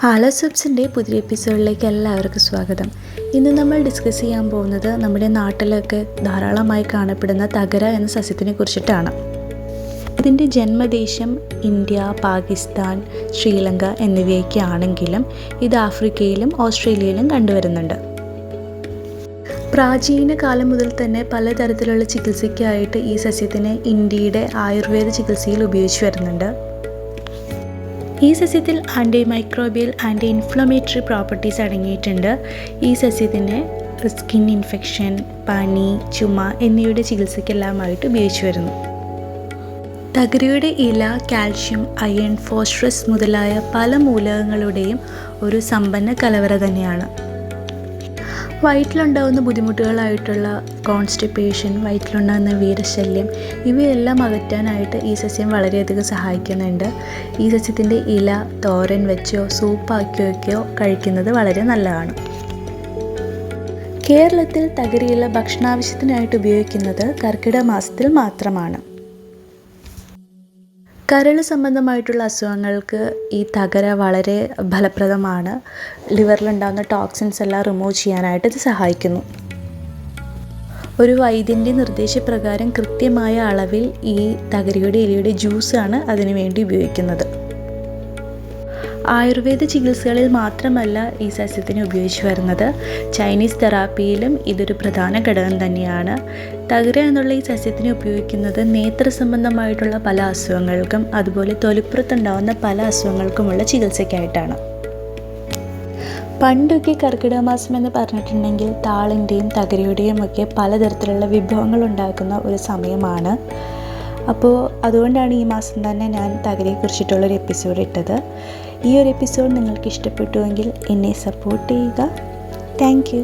ആലോസെപ്സിൻ്റെ പുതിയ എപ്പിസോഡിലേക്ക് എല്ലാവർക്കും സ്വാഗതം. ഇന്ന് നമ്മൾ ഡിസ്കസ് ചെയ്യാൻ പോകുന്നത് നമ്മുടെ നാട്ടിലൊക്കെ ധാരാളമായി കാണപ്പെടുന്ന തകര എന്ന സസ്യത്തിനെ കുറിച്ചിട്ടാണ്. ഇതിൻ്റെ ജന്മദേശം ഇന്ത്യ, പാകിസ്ഥാൻ, ശ്രീലങ്ക എന്നിവയൊക്കെ ആണെങ്കിലും ഇത് ആഫ്രിക്കയിലും ഓസ്ട്രേലിയയിലും കണ്ടുവരുന്നുണ്ട്. പ്രാചീന കാലം മുതൽ തന്നെ പലതരത്തിലുള്ള ചികിത്സയ്ക്കായിട്ട് ഈ സസ്യത്തിനെ ഇന്ത്യയുടെ ആയുർവേദ ചികിത്സയിൽ ഉപയോഗിച്ചു വരുന്നുണ്ട്. ഈ സസ്യത്തിൽ anti microbial, anti inflammatory properties അടങ്ങിയിട്ടുണ്ട്. ഈ സസ്യത്തിനെ സ്കിൻ ഇൻഫെക്ഷൻ, പനി, ചുമ എന്നിവയുടെ ചികിത്സയ്ക്കെല്ലാമായിട്ട് ഉപയോഗിച്ചു വരുന്നു. തകരയുടെ ഇല കാൽഷ്യം, അയൺ, ഫോസ്ഫറസ് മുതലായ പല മൂലകങ്ങളുടെയും ഒരു സമ്പന്ന കലവറ തന്നെയാണ്. വയറ്റിലുണ്ടാകുന്ന ബുദ്ധിമുട്ടുകളായിട്ടുള്ള കോൺസ്റ്റിപ്പേഷൻ, വയറ്റിലുണ്ടാകുന്ന വീരശല്യം ഇവയെല്ലാം അകറ്റാനായിട്ട് ഈ സസ്യം വളരെയധികം സഹായിക്കുന്നുണ്ട്. ഈ സസ്യത്തിൻ്റെ ഇല തോരൻ വെച്ചോ സൂപ്പാക്കിയൊക്കെയോ കഴിക്കുന്നത് വളരെ നല്ലതാണ്. കേരളത്തിൽ തകരയില ഭക്ഷണാവശ്യത്തിനായിട്ട് ഉപയോഗിക്കുന്നത് കർക്കിടക മാസത്തിൽ മാത്രമാണ്. കരൾ സംബന്ധമായിട്ടുള്ള അസുഖങ്ങൾക്ക് ഈ തകര വളരെ ഫലപ്രദമാണ്. ലിവറിലുണ്ടാകുന്ന ടോക്സിൻസ് എല്ലാം റിമൂവ് ചെയ്യാനായിട്ട് ഇത് സഹായിക്കുന്നു. ഒരു വൈദ്യൻ്റെ നിർദ്ദേശപ്രകാരം കൃത്യമായ അളവിൽ ഈ തകരയുടെ ഇലയുടെ ജ്യൂസാണ് അതിനു വേണ്ടി ഉപയോഗിക്കുന്നത്. ആയുർവേദ ചികിത്സകളിൽ മാത്രമല്ല ഈ സസ്യത്തിനെ ഉപയോഗിച്ചു വരുന്നത്, ചൈനീസ് തെറാപ്പിയിലും ഇതൊരു പ്രധാന ഘടകം തന്നെയാണ്. തകര എന്നുള്ള ഈ സസ്യത്തിനെ ഉപയോഗിക്കുന്നത് നേത്ര സംബന്ധമായിട്ടുള്ള പല അസുഖങ്ങൾക്കും അതുപോലെ തൊലിപ്പുറത്തുണ്ടാകുന്ന പല അസുഖങ്ങൾക്കുമുള്ള ചികിത്സയ്ക്കായിട്ടാണ്. പണ്ടൊക്കെ കർക്കിടക മാസം എന്ന് പറഞ്ഞിട്ടുണ്ടെങ്കിൽ താളിൻ്റെയും തകരയുടെയും ഒക്കെ പലതരത്തിലുള്ള വിഭവങ്ങൾ ഉണ്ടാക്കുന്ന ഒരു സമയമാണ്. അപ്പോൾ അതുകൊണ്ടാണ് ഈ മാസം തന്നെ ഞാൻ തകരയെക്കുറിച്ചിട്ടുള്ളൊരു എപ്പിസോഡ് ഇട്ടത്. ഈ ഒരു എപ്പിസോഡ് നിങ്ങൾക്ക് ഇഷ്ടപ്പെട്ടുവെങ്കിൽ എന്നെ സപ്പോർട്ട് ചെയ്യുക. Thank you.